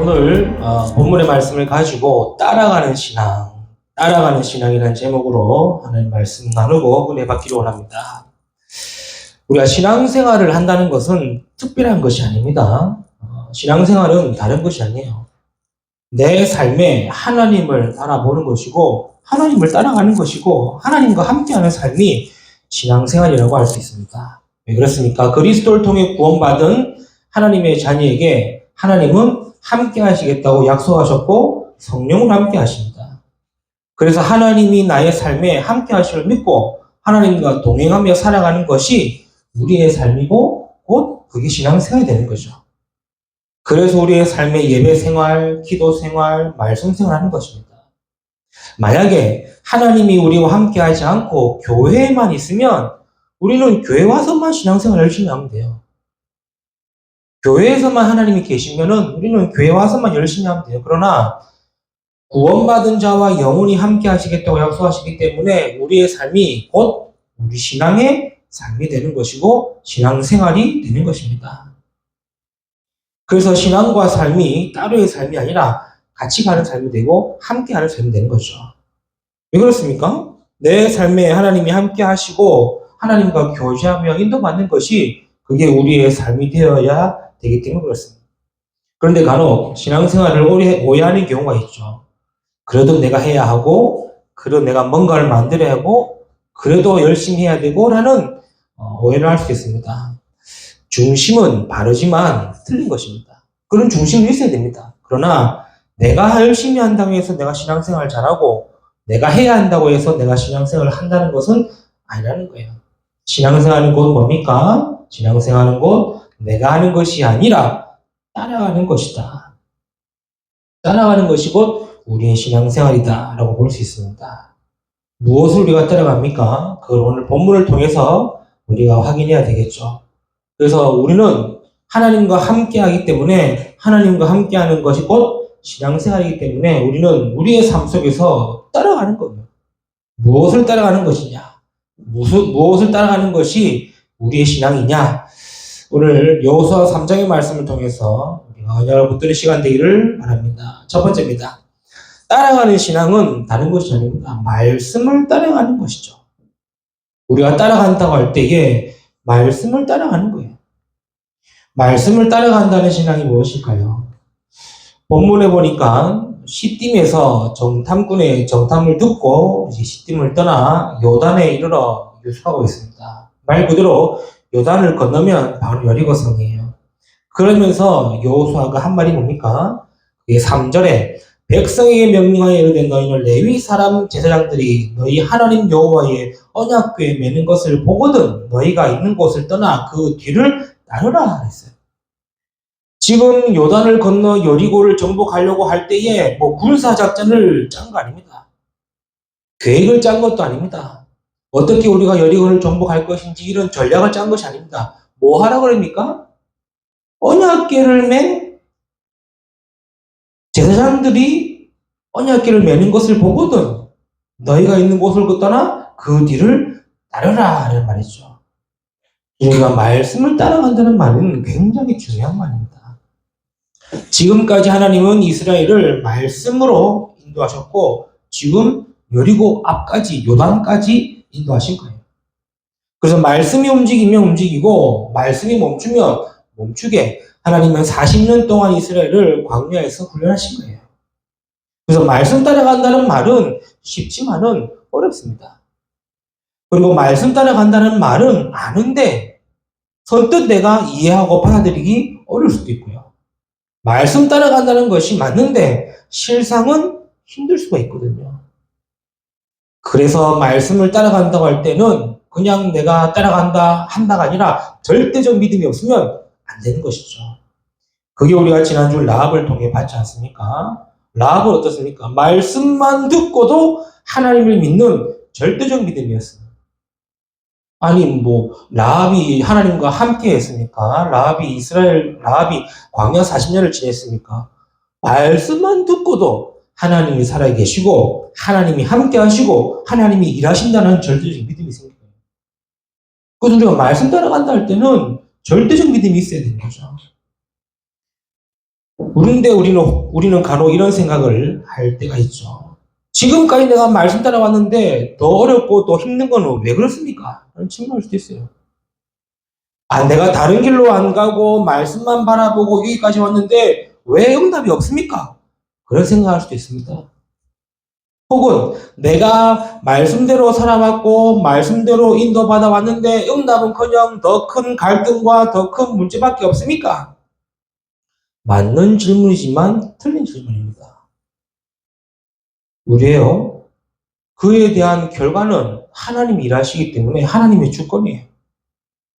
오늘 본문의 말씀을 가지고 따라가는 신앙이라는 제목으로 하나님 말씀 나누고 은혜 받기를 원합니다. 우리가 신앙생활을 한다는 것은 특별한 것이 아닙니다. 신앙생활은 다른 것이 아니에요. 내 삶에 하나님을 알아보는 것이고 하나님을 따라가는 것이고 하나님과 함께하는 삶이 신앙생활이라고 할 수 있습니다. 왜 그렇습니까? 그리스도를 통해 구원받은 하나님의 자녀에게 하나님은 함께 하시겠다고 약속하셨고 성령을 함께 하십니다. 그래서 하나님이 나의 삶에 함께 하심을 믿고 하나님과 동행하며 살아가는 것이 우리의 삶이고 곧 그게 신앙생활이 되는 거죠. 그래서 우리의 삶의 예배 생활, 기도 생활, 말씀 생활하는 것입니다. 만약에 하나님이 우리와 함께 하지 않고 교회에만 있으면 우리는 교회 와서만 신앙생활 열심히 하면 돼요. 교회에서만 하나님이 계시면은 우리는 교회 와서만 열심히 하면 돼요. 그러나 구원받은 자와 영원히 함께 하시겠다고 약속하시기 때문에 우리의 삶이 곧 우리 신앙의 삶이 되는 것이고 신앙생활이 되는 것입니다. 그래서 신앙과 삶이 따로의 삶이 아니라 같이 가는 삶이 되고 함께 하는 삶이 되는 거죠. 왜 그렇습니까? 내 삶에 하나님이 함께 하시고 하나님과 교제하며 인도받는 것이 그게 우리의 삶이 되어야 되기 때문에 그렇습니다. 그런데 간혹 신앙생활을 오해하는 경우가 있죠. 그래도 내가 해야 하고 그래도 내가 뭔가를 만들어야 하고 그래도 열심히 해야 되고 라는 오해를 할 수 있습니다. 중심은 바르지만 틀린 것입니다. 그런 중심이 있어야 됩니다. 그러나 내가 열심히 한다고 해서 내가 신앙생활을 잘하고 내가 해야 한다고 해서 내가 신앙생활을 한다는 것은 아니라는 거예요. 신앙생활은 곧 뭡니까? 신앙생활은 곧 내가 하는 것이 아니라 따라가는 것이다. 따라가는 것이 곧 우리의 신앙생활이다 라고 볼 수 있습니다. 무엇을 우리가 따라갑니까? 그걸 오늘 본문을 통해서 우리가 확인해야 되겠죠. 그래서 우리는 하나님과 함께하기 때문에 하나님과 함께하는 것이 곧 신앙생활이기 때문에 우리는 우리의 삶 속에서 따라가는 거예요. 무엇을 따라가는 것이냐? 무엇을 따라가는 것이 우리의 신앙이냐? 오늘 여호수아 3장의 말씀을 통해서 우리가 언약을 붙드는 시간 되기를 바랍니다. 첫 번째입니다. 따라가는 신앙은 다른 것이 아닙니다. 말씀을 따라가는 것이죠. 우리가 따라간다고 할 때에 말씀을 따라가는 거예요. 말씀을 따라간다는 신앙이 무엇일까요? 본문에 보니까 시딤에서 정탐꾼의 정탐을 듣고 시딤을 떠나 요단에 이르러 유숙하고 있습니다. 말 그대로 요단을 건너면 바로 여리고성이에요. 그러면서 여호수아가 한 말이 뭡니까? 그게 3절에 백성에게 명령하여 이르되 너희는 레위 사람 제사장들이 너희 하나님 여호와의 언약궤에 매는 것을 보거든 너희가 있는 곳을 떠나 그 뒤를 따르라 했어요. 지금 요단을 건너 여리고를 정복하려고 할 때에 군사작전을 짠 거 아닙니다. 계획을 짠 것도 아닙니다. 어떻게 우리가 여리고를 정복할 것인지 이런 전략을 짠 것이 아닙니다. 뭐 하라고 그럽니까? 언약궤를 맨 제사장들이 언약궤를 매는 것을 보거든 너희가 있는 곳을 떠나 그 뒤를 따르라 라는 말이죠. 우리가 말씀을 따라간다는 말은 굉장히 중요한 말입니다. 지금까지 하나님은 이스라엘을 말씀으로 인도하셨고 지금 여리고 앞까지 요단까지 인도하신 거예요. 그래서 말씀이 움직이면 움직이고 말씀이 멈추면 멈추게 하나님은 40년 동안 이스라엘을 광야에서 훈련하신 거예요. 그래서 말씀 따라간다는 말은 쉽지만은 어렵습니다. 그리고 말씀 따라간다는 말은 아는데 선뜻 내가 이해하고 받아들이기 어려울 수도 있고요. 말씀 따라간다는 것이 맞는데 실상은 힘들 수가 있거든요. 그래서 말씀을 따라간다고 할 때는 그냥 내가 따라간다 한다가 아니라 절대적 믿음이 없으면 안 되는 것이죠. 그게 우리가 지난주 라합을 통해 봤지 않습니까? 라합은 어떻습니까? 말씀만 듣고도 하나님을 믿는 절대적 믿음이었어요. 아니 라합이 하나님과 함께 했습니까? 라합이 광야 40년을 지냈습니까? 말씀만 듣고도 하나님이 살아계시고 하나님이 함께 하시고 하나님이 일하신다는 절대적 믿음이 생겨요. 그래서 우리가 말씀 따라간다 할 때는 절대적 믿음이 있어야 되는 거죠. 그런데 우리는 간혹 이런 생각을 할 때가 있죠. 지금까지 내가 말씀 따라왔는데 더 어렵고 더 힘든 거는 왜 그렇습니까? 라는 질문할 수도 있어요. 내가 다른 길로 안 가고 말씀만 바라보고 여기까지 왔는데 왜 응답이 없습니까? 그런 생각할 수도 있습니다. 혹은 내가 말씀대로 살아왔고 말씀대로 인도받아 왔는데 응답은커녕 더 큰 갈등과 더 큰 문제밖에 없습니까? 맞는 질문이지만 틀린 질문입니다. 우리예요. 그에 대한 결과는 하나님이 일하시기 때문에 하나님의 주권이에요.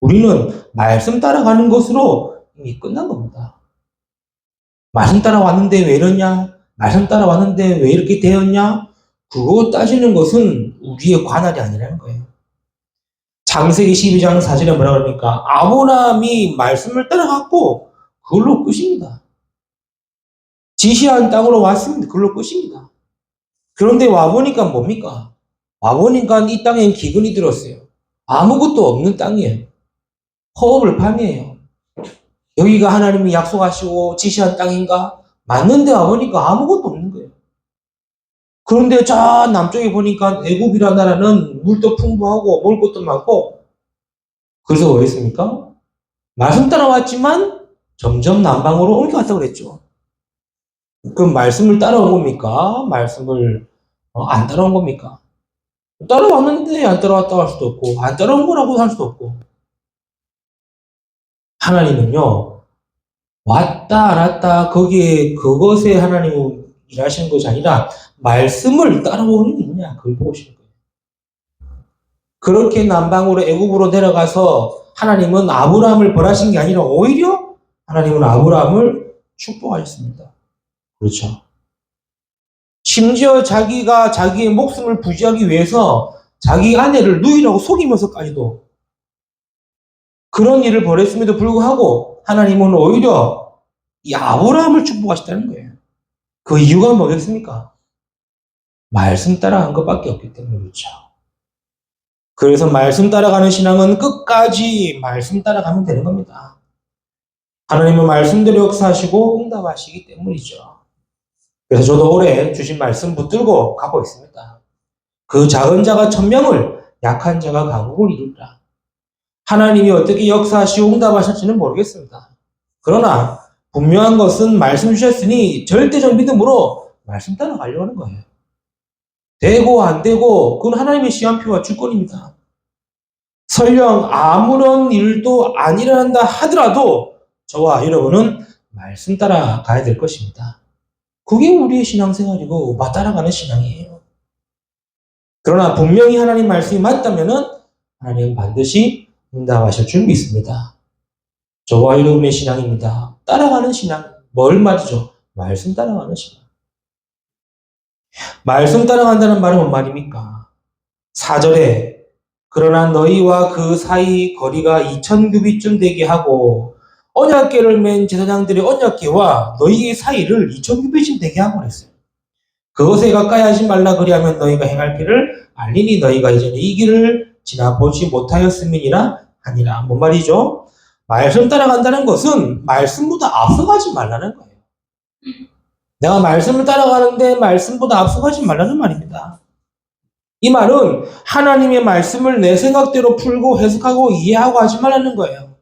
우리는 말씀 따라가는 것으로 이미 끝난 겁니다. 말씀 따라왔는데 왜 이러냐? 말씀 따라왔는데 왜 이렇게 되었냐? 그거 따지는 것은 우리의 관할이 아니라는 거예요. 창세기 12장 4절에 뭐라 그러니까 아브라함이 말씀을 따라갔고 그걸로 끝입니다. 지시한 땅으로 왔습니다. 그걸로 끝입니다. 그런데 와보니까 뭡니까? 와보니까 이 땅엔 기근이 들었어요. 아무것도 없는 땅이에요. 허허벌판이에요. 여기가 하나님이 약속하시고 지시한 땅인가? 맞는데 와보니까 아무것도 없는 거예요. 그런데 저 남쪽에 보니까 애굽이라는 나라는 물도 풍부하고 먹을 것도 많고 그래서 뭐 했습니까? 말씀 따라왔지만 점점 남방으로 옮겨갔다고 그랬죠. 그럼 말씀을 따라온 겁니까? 말씀을 안 따라온 겁니까? 따라왔는데 안 따라왔다고 할 수도 없고 안 따라온 거라고 할 수도 없고 하나님은요 왔다 안 왔다 거기에 그것에 하나님은 일하시는 것이 아니라 말씀을 따라오는 게 있냐 그걸 보시는 거예요. 그렇게 남방으로 애굽으로 내려가서 하나님은 아브라함을 벌하신 게 아니라 오히려 하나님은 아브라함을 축복하셨습니다. 그렇죠. 심지어 자기가 자기의 목숨을 부지하기 위해서 자기 아내를 누이라고 속이면서까지도 그런 일을 벌였음에도 불구하고 하나님은 오히려 이 아브라함을 축복하셨다는 거예요. 그 이유가 뭐겠습니까? 말씀 따라간 것밖에 없기 때문에 그렇죠. 그래서 말씀 따라가는 신앙은 끝까지 말씀 따라가면 되는 겁니다. 하나님은 말씀대로 역사하시고 응답하시기 때문이죠. 그래서 저도 올해 주신 말씀 붙들고 가고 있습니다. 그 작은 자가 천명을 약한 자가 강국을 이루리라. 하나님이 어떻게 역사하시고 응답하실지는 모르겠습니다. 그러나 분명한 것은 말씀 주셨으니 절대적 믿음으로 말씀 따라가려고 하는 거예요. 되고 안 되고 그건 하나님의 시간표와 주권입니다. 설령 아무런 일도 안 일어난다 하더라도 저와 여러분은 말씀 따라가야 될 것입니다. 그게 우리의 신앙생활이고 따라가는 신앙이에요. 그러나 분명히 하나님 말씀이 맞다면은 하나님은 반드시 응답하실 줄 믿습니다. 저와 여러분의 신앙입니다. 따라가는 신앙. 뭘 말이죠? 말씀 따라가는 신앙. 말씀 따라간다는 말은 뭔 말입니까? 4절에 그러나 너희와 그 사이 거리가 2000규빗쯤 되게 하고 언약궤를 맨 제사장들의 언약궤와 너희 사이를 2000규빗쯤 되게 하고 그랬어요. 그것에 가까이 하지 말라 그리하면 너희가 행할 길을 알리니 너희가 이전에 이 길을 지나보지 못하였음이니라 하니라. 뭔 말이죠? 말씀 따라간다는 것은 말씀보다 앞서가지 말라는 거예요. 내가 말씀을 따라가는데 말씀보다 앞서가지 말라는 말입니다. 이 말은 하나님의 말씀을 내 생각대로 풀고 해석하고 이해하고 하지 말라는 거예요.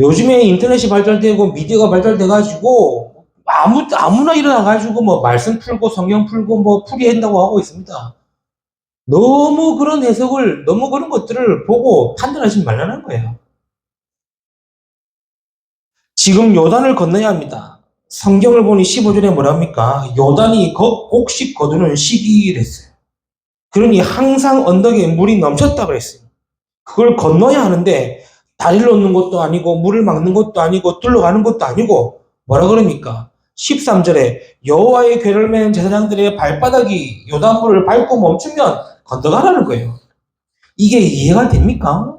요즘에 인터넷이 발달되고 미디어가 발달돼가지고 아무나 일어나가지고 뭐 말씀 풀고 성경 풀고 뭐 풀이한다고 하고 있습니다. 너무 그런 해석을 너무 그런 것들을 보고 판단하지 말라는 거예요. 지금 요단을 건너야 합니다. 성경을 보니 15절에 뭐랍니까? 요단이 곡식 거두는 시기랬어요. 그러니 항상 언덕에 물이 넘쳤다고 그랬어요. 그걸 건너야 하는데 다리를 놓는 것도 아니고 물을 막는 것도 아니고 둘러가는 것도 아니고 뭐라 그럽니까? 13절에 여호와의 궤를 맨 제사장들의 발바닥이 요단물을 밟고 멈추면 건너가라는 거예요. 이게 이해가 됩니까?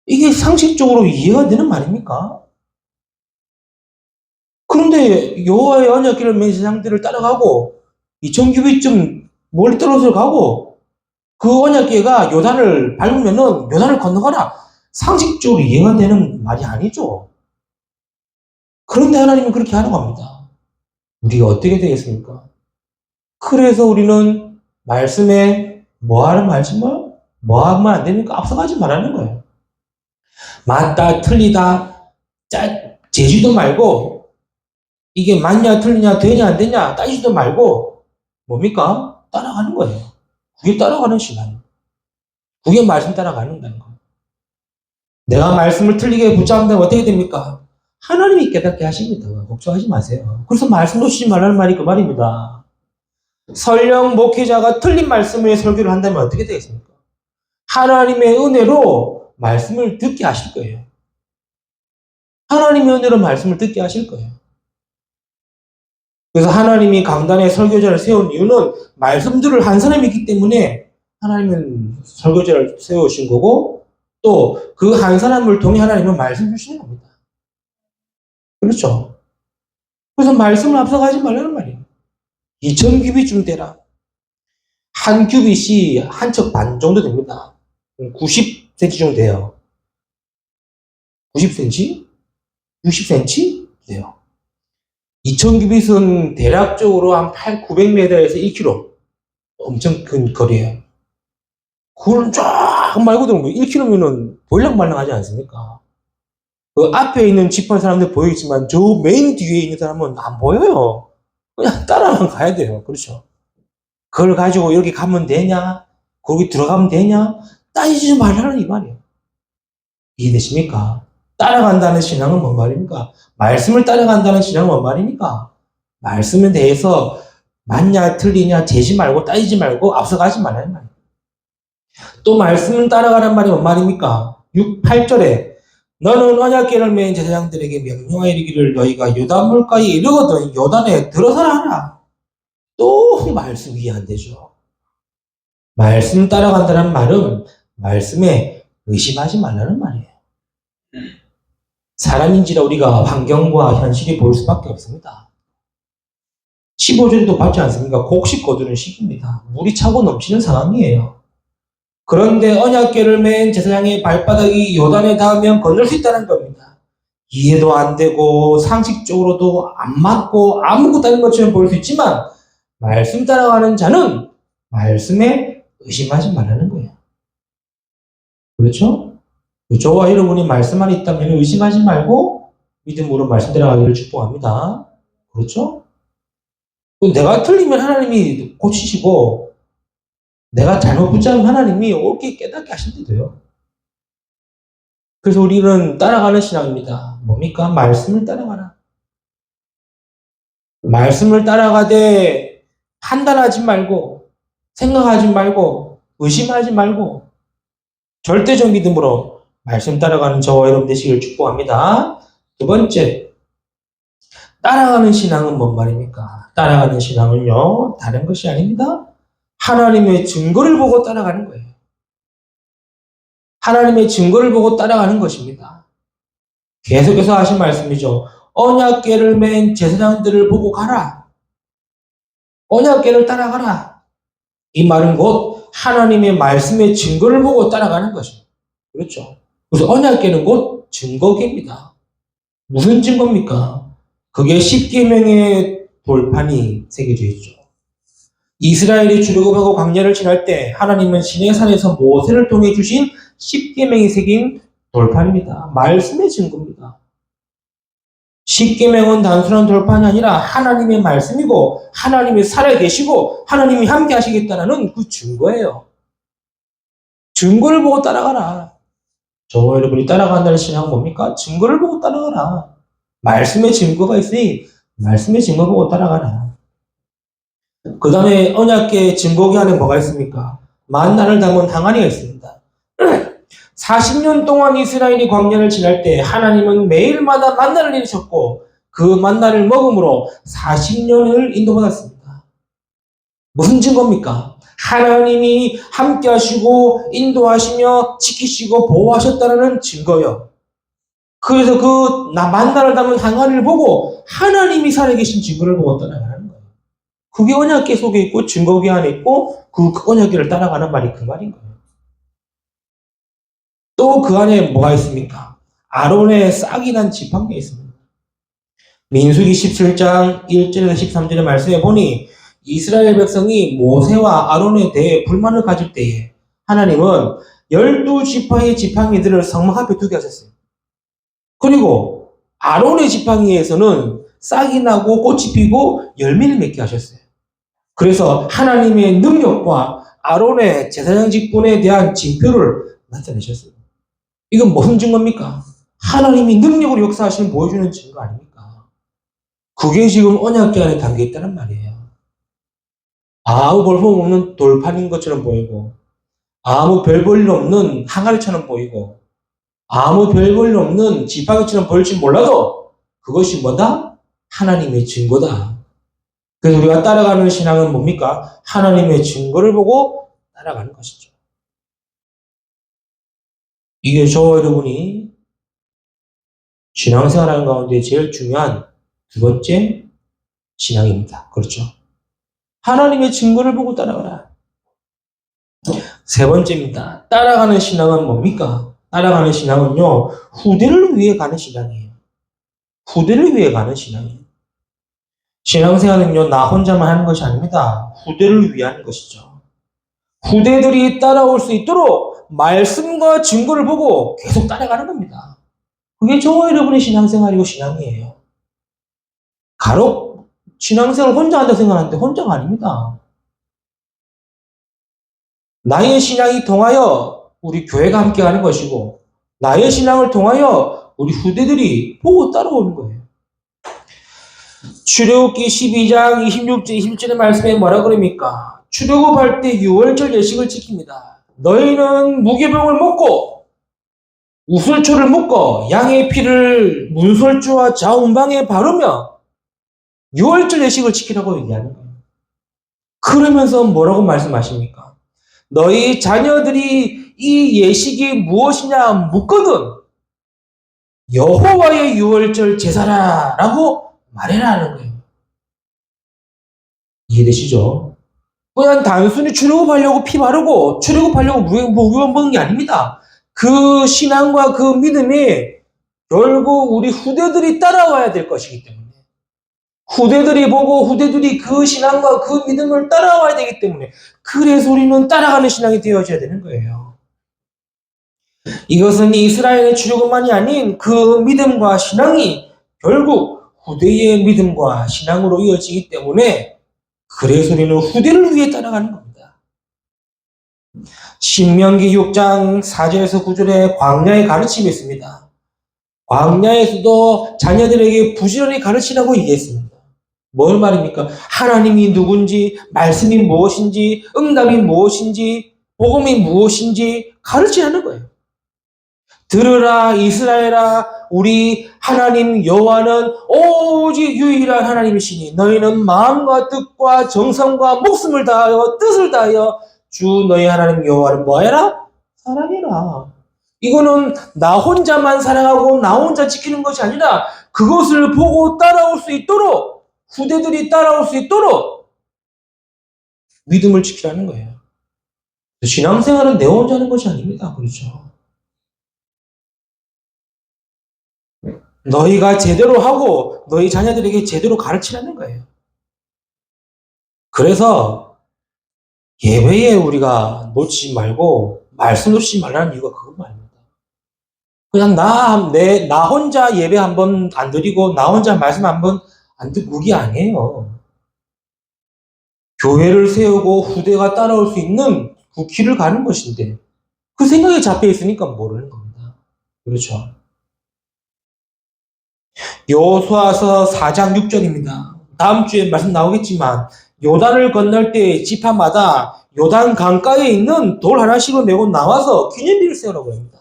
이게 상식적으로 이해가 되는 말입니까? 그런데 여호와의 언약궤를 맨 제사장들을 따라가고 2000규빗쯤 멀리 떨어져 가고 그 언약궤가 요단을 밟으면은 요단을 건너가라. 상식적으로 이해가 되는 말이 아니죠. 그런데 하나님은 그렇게 하라고 합니다. 우리가 어떻게 되겠습니까? 그래서 우리는 말씀에 뭐 하는 말씀을 뭐 하면 안 됩니까? 앞서가지 말라는 거예요. 맞다, 틀리다, 재지도 말고, 이게 맞냐, 틀리냐, 되냐, 안 되냐, 따지도 말고, 뭡니까? 따라가는 거예요. 그게 따라가는 시간. 그게 말씀 따라가는 거예요. 내가 말씀을 틀리게 붙잡는다면 어떻게 됩니까? 하나님이 깨닫게 하십니다. 걱정하지 마세요. 그래서 말씀 놓치지 말라는 말이 그 말입니다. 설령 목회자가 틀린 말씀에 설교를 한다면 어떻게 되겠습니까? 하나님의 은혜로 말씀을 듣게 하실 거예요. 하나님의 은혜로 말씀을 듣게 하실 거예요. 그래서 하나님이 강단에 설교자를 세운 이유는 말씀들을 한 사람이 있기 때문에 하나님은 설교자를 세우신 거고 또 그 한 사람을 통해 하나님은 말씀 주시는 겁니다. 그렇죠? 그래서 말씀을 앞서가지 말라는 말이에요. 2000규빗쯤 되라. 한 규빗이 한 척 반 정도 됩니다. 90cm 정도 돼요. 90cm? 60cm? 돼요. 2000규빗은 대략적으로 한 900m에서 1km. 엄청 큰 거리예요. 그걸 쫙 말고 들으면 1km면은 볼랑말랑하지 않습니까? 그 앞에 있는 집안 사람들 보이겠지만 저 메인 뒤에 있는 사람은 안 보여요. 그냥 따라만 가야 돼요. 그렇죠? 그걸 가지고 여기 가면 되냐? 거기 들어가면 되냐? 따지지 말라는 이 말이에요. 이해되십니까? 따라간다는 신앙은 뭔 말입니까? 말씀을 따라간다는 신앙은 뭔 말입니까? 말씀에 대해서 맞냐 틀리냐 재지 말고 따지지 말고 앞서가지 말라는 말이에요. 또 말씀을 따라가란 말이 뭔 말입니까? 6, 8절에 너는 언약궤를 맨 제사장들에게 명령하여 이르기를 너희가 요단 물가에 이르거든 요단에 들어서라 하라. 또 말씀 이해 안 되죠. 말씀 따라간다는 말은 말씀에 의심하지 말라는 말이에요. 사람인지라 우리가 환경과 현실이 보일 수밖에 없습니다. 15절에도 받지 않습니까? 곡식 거두는 시기입니다. 물이 차고 넘치는 상황이에요. 그런데 언약궤를 맨 제사장의 발바닥이 요단에 닿으면 건널 수 있다는 겁니다. 이해도 안 되고 상식적으로도 안 맞고 아무것도 아닌 것처럼 보일 수 있지만 말씀 따라가는 자는 말씀에 의심하지 말라는 거예요. 그렇죠? 저와 여러분이 말씀 안에 있다면 의심하지 말고 믿음으로 말씀 따라가기를 축복합니다. 그렇죠? 내가 틀리면 하나님이 고치시고 내가 잘못 붙잡으면 하나님이 옳게 깨닫게 하신대 돼요. 그래서 우리는 따라가는 신앙입니다. 뭡니까? 말씀을 따라가라. 말씀을 따라가되 판단하지 말고 생각하지 말고 의심하지 말고 절대적 믿음으로 말씀 따라가는 저와 여러분 되시길 축복합니다. 두 번째, 따라가는 신앙은 뭔 말입니까? 따라가는 신앙은요, 다른 것이 아닙니다. 하나님의 증거를 보고 따라가는 거예요. 하나님의 증거를 보고 따라가는 것입니다. 계속해서 하신 말씀이죠. 언약궤를 맨 제사장들을 보고 가라. 언약궤를 따라가라. 이 말은 곧 하나님의 말씀의 증거를 보고 따라가는 것입니다. 그렇죠? 그래서 언약궤는 곧 증거궤입니다. 무슨 증거입니까? 그게 10계명의 돌판이 새겨져 있죠. 이스라엘이 출애굽하고 광야를 지날 때 하나님은 시내산에서 모세를 통해 주신 10계명이 새긴 돌판입니다. 말씀의 증거입니다. 10계명은 단순한 돌판이 아니라 하나님의 말씀이고 하나님이 살아계시고 하나님이 함께 하시겠다는 그 증거예요. 증거를 보고 따라가라. 저와 여러분이 따라간다는 신앙은 뭡니까? 증거를 보고 따라가라. 말씀의 증거가 있으니 말씀의 증거 보고 따라가라. 그 다음에 언약궤 증거궤 안에 뭐가 있습니까? 만나를 담은 항아리가 있습니다. 40년 동안 이스라엘이 광야를 지날 때 하나님은 매일마다 만나를 내리셨고 그 만나를 먹음으로 40년을 인도받았습니다. 무슨 증거입니까? 하나님이 함께 하시고 인도하시며 지키시고 보호하셨다는 증거요. 그래서 그 만나를 담은 항아리를 보고 하나님이 살아계신 증거를 보고 따라가는 거예요. 그게 언약궤 속에 있고 증거궤 안에 있고 그 언약궤를 따라가는 말이 그 말인 거예요. 또 그 안에 뭐가 있습니까? 아론의 싹이 난 지팡이가 있습니다. 민수기 17장 1절에서 13절의 말씀에 보니 이스라엘 백성이 모세와 아론에 대해 불만을 가질 때에 하나님은 12지파의 지팡이들을 성막 앞에 두게 하셨어요. 그리고 아론의 지팡이에서는 싹이 나고 꽃이 피고 열매를 맺게 하셨어요. 그래서 하나님의 능력과 아론의 제사장 직분에 대한 징표를 나타내셨어요. 이건 무슨 증거입니까? 하나님이 능력으로 역사하시는 보여주는 증거 아닙니까? 그게 지금 언약궤 안에 담겨 있다는 말이에요. 아무 볼품 없는 돌판인 것처럼 보이고, 아무 별 볼 일 없는 항아리처럼 보이고, 아무 별 볼 일 없는 지팡이처럼 보일지 몰라도 그것이 뭐다? 하나님의 증거다. 그래서 우리가 따라가는 신앙은 뭡니까? 하나님의 증거를 보고 따라가는 것이죠. 이게 저와 여러분이 신앙생활하는 가운데 제일 중요한 두 번째 신앙입니다. 그렇죠? 하나님의 증거를 보고 따라가라. 세 번째입니다. 따라가는 신앙은 뭡니까? 따라가는 신앙은요, 후대를 위해 가는 신앙이에요. 후대를 위해 가는 신앙이에요. 신앙생활은요, 나 혼자만 하는 것이 아닙니다. 후대를 위한 것이죠. 후대들이 따라올 수 있도록 말씀과 증거를 보고 계속 따라가는 겁니다. 그게 저와 여러분의 신앙생활이고 신앙이에요. 간혹 신앙생활 혼자 한다 생각하는데 혼자가 아닙니다. 나의 신앙이 통하여 우리 교회가 함께 하는 것이고, 나의 신앙을 통하여 우리 후대들이 보고 따라오는 거예요. 출애굽기 12장 26절, 27절의 말씀에 뭐라 그럽니까? 출애굽할 때 유월절 예식을 지킵니다. 너희는 무교병을 먹고 우슬초를 묶어 양의 피를 문설주와 좌우방에 바르며 유월절 예식을 지키라고 얘기하는 거예요. 그러면서 뭐라고 말씀하십니까? 너희 자녀들이 이 예식이 무엇이냐 묻거든 여호와의 유월절 제사라라고 말해라 하는 거예요. 이해되시죠? 그냥 단순히 출애굽하려고 피 바르고 출애굽하려고 무교병 먹는 게 아닙니다. 그 신앙과 그 믿음이 결국 우리 후대들이 따라와야 될 것이기 때문에, 후대들이 보고 후대들이 그 신앙과 그 믿음을 따라와야 되기 때문에, 그래서 우리는 따라가는 신앙이 되어져야 되는 거예요. 이것은 이스라엘의 출애굽만이 아닌 그 믿음과 신앙이 결국 후대의 믿음과 신앙으로 이어지기 때문에, 그래서 우리는 후대를 위해 따라가는 겁니다. 신명기 6장 4절에서 9절에 광야의 가르침이 있습니다. 광야에서도 자녀들에게 부지런히 가르치라고 얘기했습니다. 뭘 말입니까? 하나님이 누군지, 말씀이 무엇인지, 응답이 무엇인지, 복음이 무엇인지 가르치라는 거예요. 들으라 이스라엘아, 우리 하나님 여호와는 오직 유일한 하나님이시니 너희는 마음과 뜻과 정성과 목숨을 다하여 뜻을 다하여 주 너희 하나님 여호와를 뭐해라? 사랑해라. 이거는 나 혼자만 사랑하고 나 혼자 지키는 것이 아니라 그것을 보고 따라올 수 있도록, 후대들이 따라올 수 있도록 믿음을 지키라는 거예요. 신앙생활은 내 혼자 하는 것이 아닙니다. 그렇죠? 너희가 제대로 하고 너희 자녀들에게 제대로 가르치라는 거예요. 그래서 예배에 우리가 놓치지 말고 말씀 놓치지 말라는 이유가 그것 말입니다. 그냥 나 혼자 예배 한번 안 드리고 나 혼자 말씀 한번 안 듣고 그게 아니에요. 교회를 세우고 후대가 따라올 수 있는 그 길을 가는 것인데 그 생각에 잡혀 있으니까 모르는 겁니다. 그렇죠? 여호수아서 4장 6절입니다. 다음 주에 말씀 나오겠지만 요단을 건널 때 지파마다 요단 강가에 있는 돌 하나씩을 메고 나와서 기념비를 세우라고 합니다.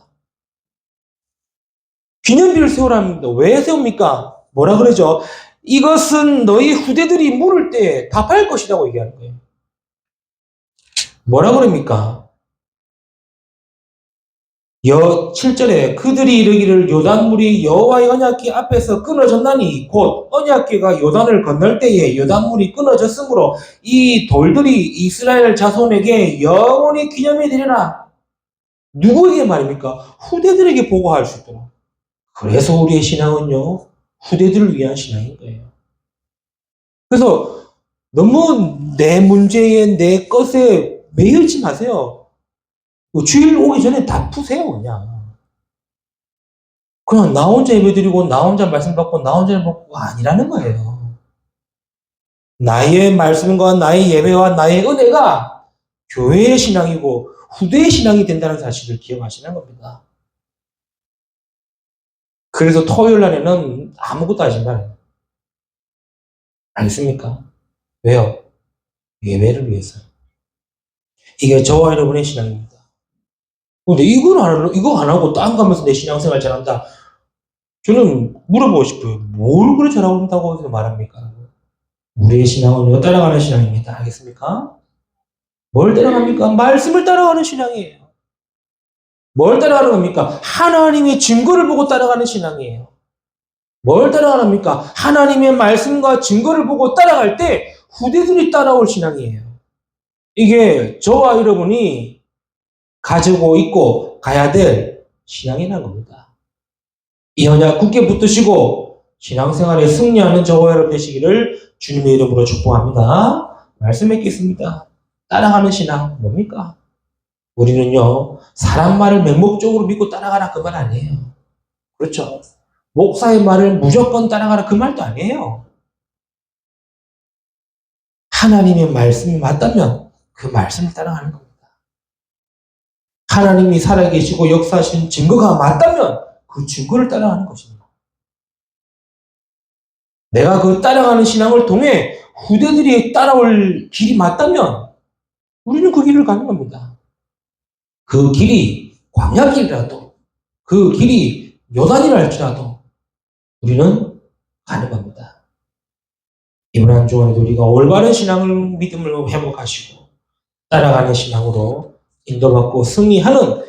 기념비를 세우랍니다. 왜 세웁니까? 뭐라 그러죠? 이것은 너희 후대들이 물을 때 답할 것이라고 얘기하는 거예요. 뭐라 그럽니까? 7절에 그들이 이르기를 요단물이 여호와의 언약궤 앞에서 끊어졌나니 곧 언약궤가 요단을 건널 때에 요단물이 끊어졌으므로 이 돌들이 이스라엘 자손에게 영원히 기념이 되리라. 누구에게 말입니까? 후대들에게 보고할 수 있도록. 그래서 우리의 신앙은요, 후대들을 위한 신앙인 거예요. 그래서 너무 내 문제에 내 것에 매여있지 마세요. 주일 오기 전에 다 푸세요, 그냥. 그냥 나 혼자 예배드리고 나 혼자 말씀 받고 나 혼자 먹고 아니라는 거예요. 나의 말씀과 나의 예배와 나의 은혜가 교회의 신앙이고 후대의 신앙이 된다는 사실을 기억하시는 겁니다. 그래서 토요일 날에는 아무것도 하지 말아요. 알겠습니까? 왜요? 예배를 위해서. 이게 저와 여러분의 신앙입니다. 근데 이거 안 하고 딴 가면서 내 신앙생활 잘한다. 저는 물어보고 싶어요. 뭘 그렇게 잘한다고 말합니까? 우리의 신앙은 따라가는 신앙입니다. 알겠습니까? 뭘 따라갑니까? 말씀을 따라가는 신앙이에요. 뭘 따라가는 겁니까? 하나님의 증거를 보고 따라가는 신앙이에요. 뭘 따라가랍니까? 하나님의 말씀과 증거를 보고 따라갈 때 후대들이 따라올 신앙이에요. 이게 저와 여러분이 가지고 있고 가야 될 신앙이라는 겁니다. 이 언약 굳게 붙드시고 신앙생활에 승리하는 저와 여러분 되시기를 주님의 이름으로 축복합니다. 말씀 맺겠습니다. 따라가는 신앙 뭡니까? 우리는요, 사람 말을 맹목적으로 믿고 따라가라 그 말 아니에요. 그렇죠? 목사의 말을 무조건 따라가라 그 말도 아니에요. 하나님의 말씀이 맞다면 그 말씀을 따라가는 겁니다. 하나님이 살아계시고 역사하신 증거가 맞다면 그 증거를 따라가는 것입니다. 내가 그 따라가는 신앙을 통해 후대들이 따라올 길이 맞다면 우리는 그 길을 가는 겁니다. 그 길이 광야길이라도 그 길이 요단이라 할지라도 우리는 가는 겁니다. 이번 한 주간에도 우리가 올바른 신앙을 믿음을 회복하시고 따라가는 신앙으로 인도받고 승리하는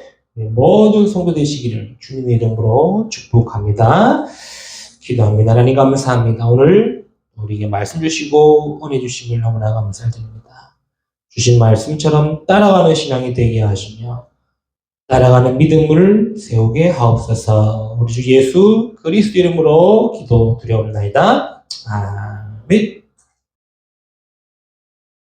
모든 성도 되시기를 주님의 이름으로 축복합니다. 기도합니다. 하나님 감사합니다. 오늘 우리에게 말씀 주시고 은혜 주심을 너무나 감사드립니다. 주신 말씀처럼 따라가는 신앙이 되게 하시며 따라가는 믿음을 세우게 하옵소서. 우리 주 예수 그리스도 이름으로 기도드려옵나이다. 아멘.